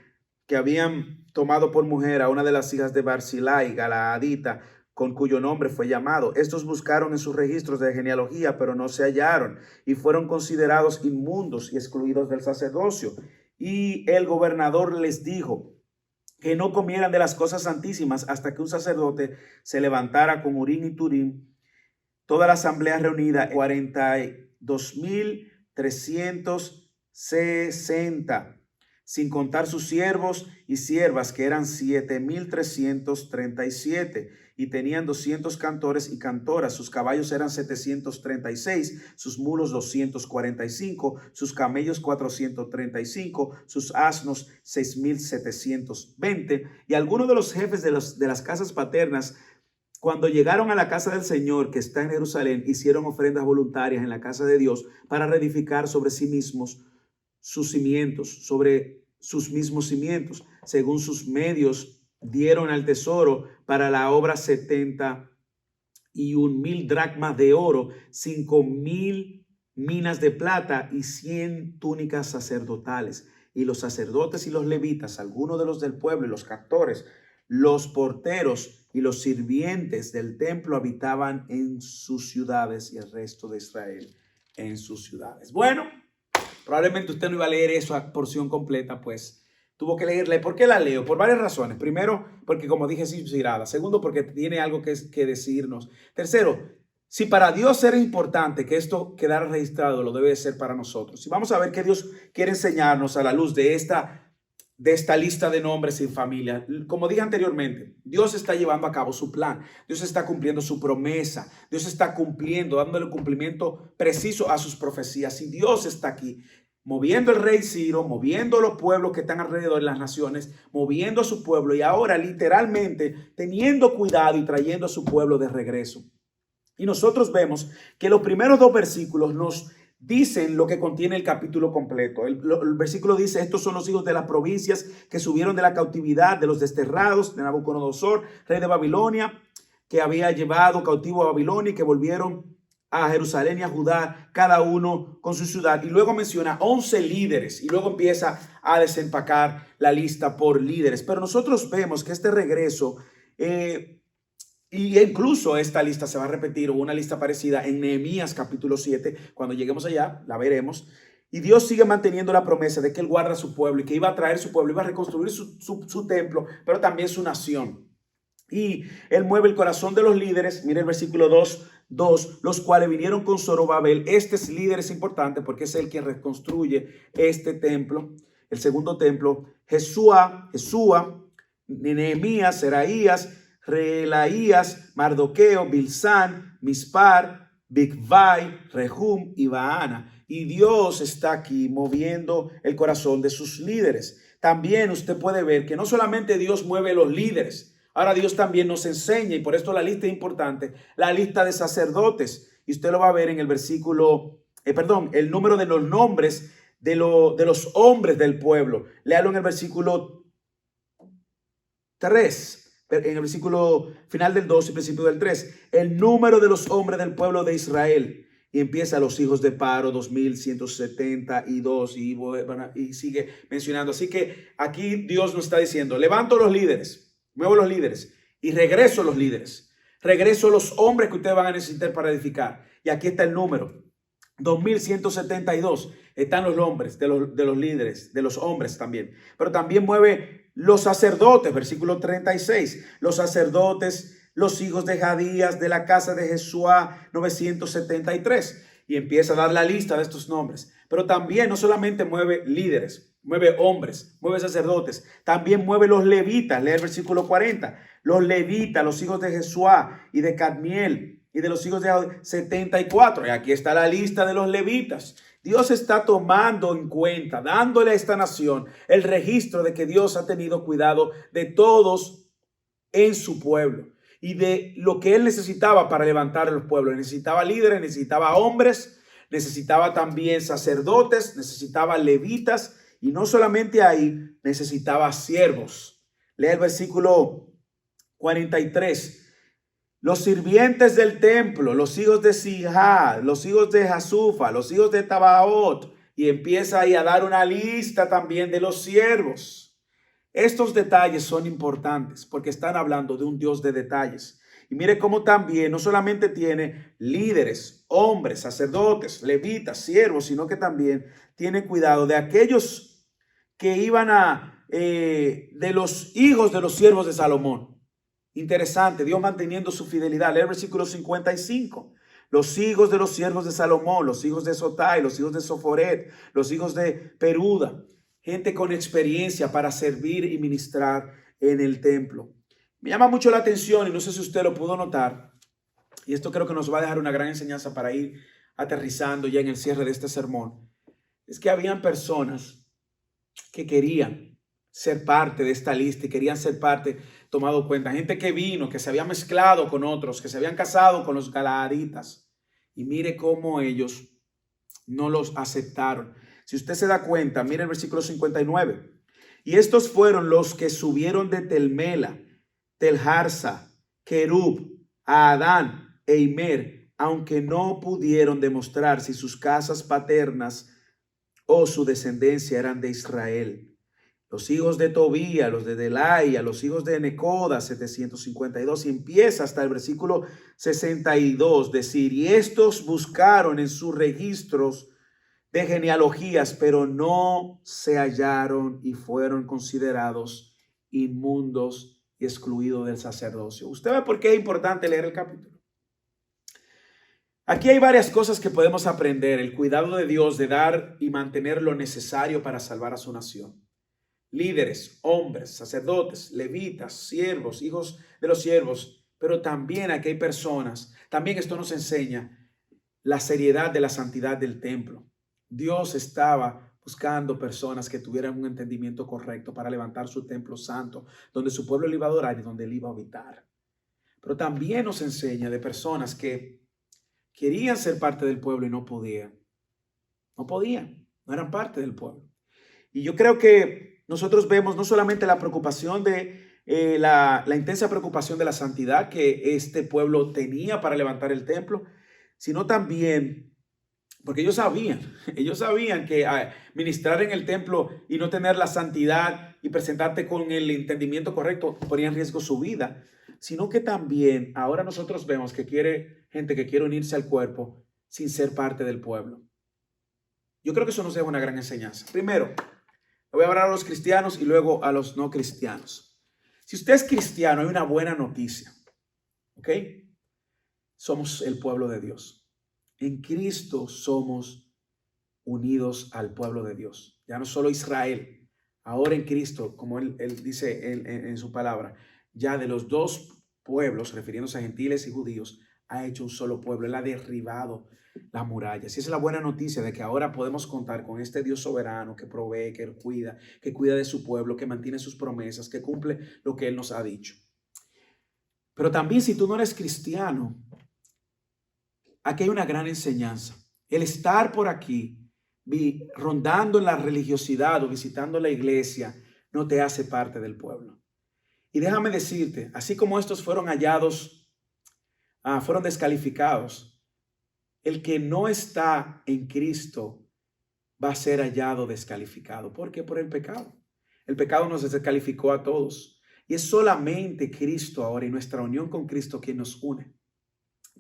que habían tomado por mujer a una de las hijas de Barzilai, Galaadita, con cuyo nombre fue llamado. Estos buscaron en sus registros de genealogía, pero no se hallaron, y fueron considerados inmundos y excluidos del sacerdocio. Y el gobernador les dijo que no comieran de las cosas santísimas hasta que un sacerdote se levantara con Urim y Turim. Toda la asamblea reunida, 42,360, sin contar sus siervos y siervas, que eran 7,337. y tenían 200 cantores y cantoras. Sus caballos eran 736, sus mulos 245, sus camellos 435, sus asnos 6720. Y algunos de los jefes de las casas paternas, cuando llegaron a la casa del Señor que está en Jerusalén, hicieron ofrendas voluntarias en la casa de Dios para reedificar sobre sí mismos sus cimientos, sobre sus mismos cimientos. Según sus medios, dieron al tesoro para la obra 71,000 dracmas de oro, 5,000 minas de plata y 100 túnicas sacerdotales. Y los sacerdotes y los levitas, algunos de los del pueblo y los cantores, los porteros y los sirvientes del templo habitaban en sus ciudades y el resto de Israel en sus ciudades. Bueno, probablemente usted no iba a leer esa porción completa, pues tuvo que leerla. ¿Por qué la leo? Por varias razones. Primero, porque como dije, es inspirada. Segundo, porque tiene algo que decirnos. Tercero, si para Dios era importante que esto quedara registrado, lo debe ser para nosotros. Y vamos a ver qué Dios quiere enseñarnos a la luz de esta lista de nombres sin familia. Como dije anteriormente, Dios está llevando a cabo su plan. Dios está cumpliendo su promesa. Dios está cumpliendo, dándole cumplimiento preciso a sus profecías. Y Dios está aquí, moviendo el rey Ciro, moviendo los pueblos que están alrededor de las naciones, moviendo a su pueblo y ahora literalmente teniendo cuidado y trayendo a su pueblo de regreso. Y nosotros vemos que los primeros dos versículos nos dicen lo que contiene el capítulo completo. El versículo dice: estos son los hijos de las provincias que subieron de la cautividad de los desterrados de Nabucodonosor, rey de Babilonia, que había llevado cautivo a Babilonia y que volvieron a Jerusalén y a Judá, cada uno con su ciudad. Y luego menciona 11 líderes y luego empieza a desempacar la lista por líderes. Pero nosotros vemos que este regreso, y incluso esta lista se va a repetir, o una lista parecida en Nehemías capítulo 7, cuando lleguemos allá, la veremos. Y Dios sigue manteniendo la promesa de que Él guarda a su pueblo y que iba a traer su pueblo, iba a reconstruir su templo, pero también su nación. Y Él mueve el corazón de los líderes. Mire el versículo 2, los cuales vinieron con Zorobabel. Este líder es importante porque es el quien reconstruye este templo, el segundo templo. Jesúa, Nehemías, Seraías, Reelaías, Mardoqueo, Bilsán, Mispar, Bigvai, Rehum y Baana. Y Dios está aquí moviendo el corazón de sus líderes. También usted puede ver que no solamente Dios mueve los líderes, ahora Dios también nos enseña, y por esto la lista es importante, la lista de sacerdotes. Y usted lo va a ver en el versículo, el número de los nombres de los hombres del pueblo. Léalo en el versículo 3. En el versículo final del 2 y principio del 3, el número de los hombres del pueblo de Israel. Y empieza los hijos de Paro, 2172, y sigue mencionando. Así que aquí Dios nos está diciendo: levanto los líderes, muevo los líderes y regreso los líderes. Regreso los hombres que ustedes van a necesitar para edificar. Y aquí está el número, 2172. Están los nombres de los líderes, de los hombres también. Pero también mueve los sacerdotes, versículo 36. Los sacerdotes, los hijos de Jadías, de la casa de Jesuá, 973. Y empieza a dar la lista de estos nombres. Pero también no solamente mueve líderes, mueve hombres, mueve sacerdotes. También mueve los levitas. Lee el versículo 40. Los levitas, los hijos de Jesuá y de Cadmiel y de los hijos de 74. Y aquí está la lista de los levitas. Dios está tomando en cuenta, dándole a esta nación el registro de que Dios ha tenido cuidado de todos en su pueblo y de lo que Él necesitaba para levantar a los pueblos. Necesitaba líderes, necesitaba hombres, necesitaba también sacerdotes, necesitaba levitas, y no solamente ahí, necesitaba siervos. Lea el versículo 43. Los sirvientes del templo, los hijos de Sijá, los hijos de Jasufa, los hijos de Tabaot, y empieza ahí a dar una lista también de los siervos. Estos detalles son importantes porque están hablando de un Dios de detalles. Y mire cómo también no solamente tiene líderes, hombres, sacerdotes, levitas, siervos, sino que también tiene cuidado de aquellos que iban de los hijos de los siervos de Salomón. Interesante, Dios manteniendo su fidelidad. Lee el versículo 55. Los hijos de los siervos de Salomón, los hijos de Sotai, los hijos de Soforet, los hijos de Peruda. Gente con experiencia para servir y ministrar en el templo. Me llama mucho la atención y no sé si usted lo pudo notar, y esto creo que nos va a dejar una gran enseñanza para ir aterrizando ya en el cierre de este sermón, es que habían personas que querían ser parte de esta lista y querían ser parte, tomado cuenta, gente que vino, que se había mezclado con otros, que se habían casado con los galaaditas, y mire cómo ellos no los aceptaron. Si usted se da cuenta, mire el versículo 59. Y estos fueron los que subieron de Telmela, Telharsa, Kerub, a Adán e Imer, aunque no pudieron demostrar si sus casas paternas o su descendencia eran de Israel. Los hijos de Tobía, los de Delaía, los hijos de Necoda, 752, y empieza hasta el versículo 62, decir, y estos buscaron en sus registros de genealogías, pero no se hallaron y fueron considerados inmundos y excluidos del sacerdocio. Usted ve por qué es importante leer el capítulo. Aquí hay varias cosas que podemos aprender. El cuidado de Dios de dar y mantener lo necesario para salvar a su nación. Líderes, hombres, sacerdotes, levitas, siervos, hijos de los siervos, pero también aquí hay personas. También esto nos enseña la seriedad de la santidad del templo. Dios estaba buscando personas que tuvieran un entendimiento correcto para levantar su templo santo, donde su pueblo le iba a adorar y donde él iba a habitar. Pero también nos enseña de personas que querían ser parte del pueblo y no podían. No eran parte del pueblo. Y yo creo que nosotros vemos no solamente la preocupación de la intensa preocupación de la santidad que este pueblo tenía para levantar el templo, sino también porque ellos sabían que ministrar en el templo y no tener la santidad y presentarte con el entendimiento correcto ponía en riesgo su vida, sino que también ahora nosotros vemos que gente que quiere unirse al cuerpo sin ser parte del pueblo. Yo creo que eso nos deja una gran enseñanza. Primero, le voy a hablar a los cristianos y luego a los no cristianos. Si usted es cristiano, hay una buena noticia, ¿ok? Somos el pueblo de Dios. En Cristo somos unidos al pueblo de Dios. Ya no solo Israel, ahora en Cristo, como él dice en su palabra, ya de los dos pueblos, refiriéndose a gentiles y judíos, ha hecho un solo pueblo. Él ha derribado las murallas. Y esa es la buena noticia de que ahora podemos contar con este Dios soberano que provee, que cuida de su pueblo, que mantiene sus promesas, que cumple lo que Él nos ha dicho. Pero también si tú no eres cristiano, aquí hay una gran enseñanza. El estar por aquí, rondando en la religiosidad o visitando la iglesia, no te hace parte del pueblo. Y déjame decirte, así como estos fueron hallados, fueron descalificados, el que no está en Cristo va a ser hallado descalificado. ¿Por qué? Por el pecado. El pecado nos descalificó a todos. Y es solamente Cristo ahora y nuestra unión con Cristo quien nos une.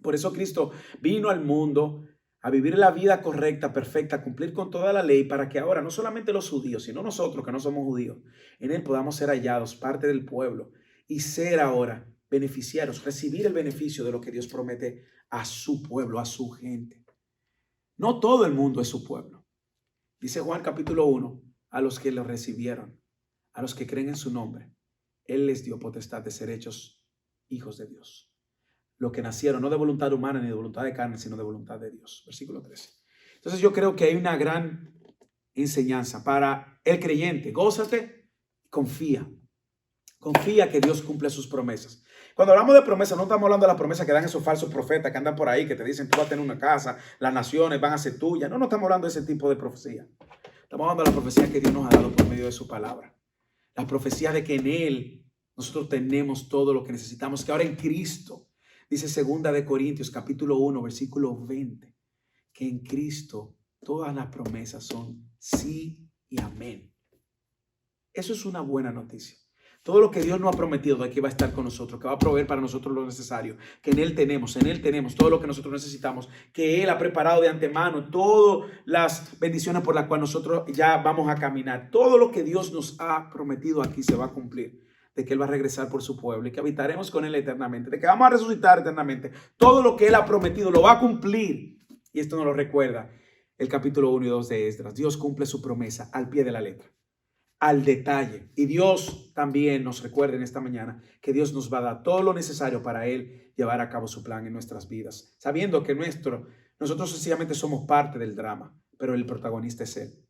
Por eso Cristo vino al mundo a vivir la vida correcta, perfecta, a cumplir con toda la ley para que ahora no solamente los judíos, sino nosotros que no somos judíos, en Él podamos ser hallados, parte del pueblo y ser ahora beneficiarios, recibir el beneficio de lo que Dios promete a su pueblo, a su gente. No todo el mundo es su pueblo. Dice Juan capítulo 1, a los que lo recibieron, a los que creen en su nombre, Él les dio potestad de ser hechos hijos de Dios. Los que nacieron no de voluntad humana ni de voluntad de carne, sino de voluntad de Dios. Versículo 13. Entonces yo creo que hay una gran enseñanza para el creyente. Gózate, confía. Confía que Dios cumple sus promesas. Cuando hablamos de promesas, no estamos hablando de las promesas que dan esos falsos profetas que andan por ahí, que te dicen tú vas a tener una casa, las naciones van a ser tuyas. No estamos hablando de ese tipo de profecía. Estamos hablando de la profecía que Dios nos ha dado por medio de su palabra. La profecía de que en Él nosotros tenemos todo lo que necesitamos, que ahora en Cristo. Dice 2 de Corintios capítulo 1 versículo 20 que en Cristo todas las promesas son sí y amén. Eso es una buena noticia. Todo lo que Dios nos ha prometido de que va a estar con nosotros, que va a proveer para nosotros lo necesario, que en Él tenemos todo lo que nosotros necesitamos, que Él ha preparado de antemano todas las bendiciones por las cuales nosotros ya vamos a caminar. Todo lo que Dios nos ha prometido aquí se va a cumplir. De que Él va a regresar por su pueblo y que habitaremos con Él eternamente, de que vamos a resucitar eternamente. Todo lo que Él ha prometido lo va a cumplir. Y esto nos lo recuerda el capítulo 1 y 2 de Esdras. Dios cumple su promesa al pie de la letra. al detalle. Y Dios también nos recuerda en esta mañana que Dios nos va a dar todo lo necesario para Él llevar a cabo su plan en nuestras vidas, sabiendo que nosotros sencillamente somos parte del drama, pero el protagonista es Él.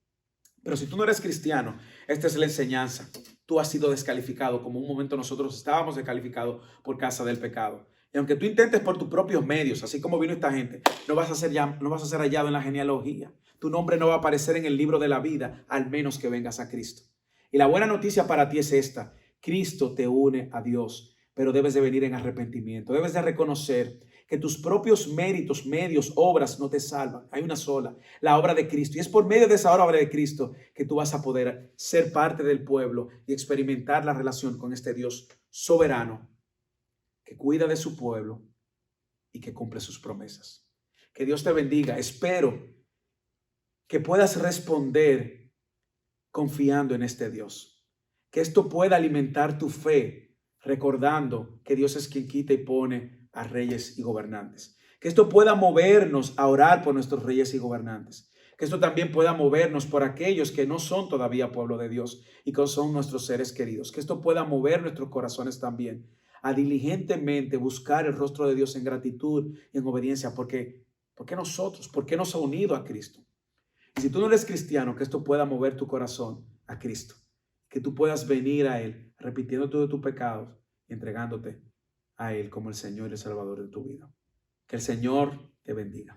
Pero si tú no eres cristiano, esta es la enseñanza. Tú has sido descalificado, como un momento nosotros estábamos descalificados por causa del pecado. Y aunque tú intentes por tus propios medios, así como vino esta gente, no vas a ser hallado en la genealogía. Tu nombre no va a aparecer en el libro de la vida, al menos que vengas a Cristo. Y la buena noticia para ti es esta. Cristo te une a Dios, pero debes de venir en arrepentimiento. Debes de reconocer que tus propios méritos, medios, obras no te salvan. Hay una sola, la obra de Cristo. Y es por medio de esa obra de Cristo que tú vas a poder ser parte del pueblo y experimentar la relación con este Dios soberano que cuida de su pueblo y que cumple sus promesas. Que Dios te bendiga. Espero que puedas responder confiando en este Dios. Que esto pueda alimentar tu fe, recordando que Dios es quien quita y pone a reyes y gobernantes. Que esto pueda movernos a orar por nuestros reyes y gobernantes. Que esto también pueda movernos por aquellos que no son todavía pueblo de Dios y que son nuestros seres queridos. Que esto pueda mover nuestros corazones también a diligentemente buscar el rostro de Dios en gratitud y en obediencia. ¿Por qué nosotros? ¿Por qué nos ha unido a Cristo? Y si tú no eres cristiano, que esto pueda mover tu corazón a Cristo. Que tú puedas venir a Él, repitiendo todos tus pecados y entregándote a Él como el Señor y el Salvador de tu vida. Que el Señor te bendiga.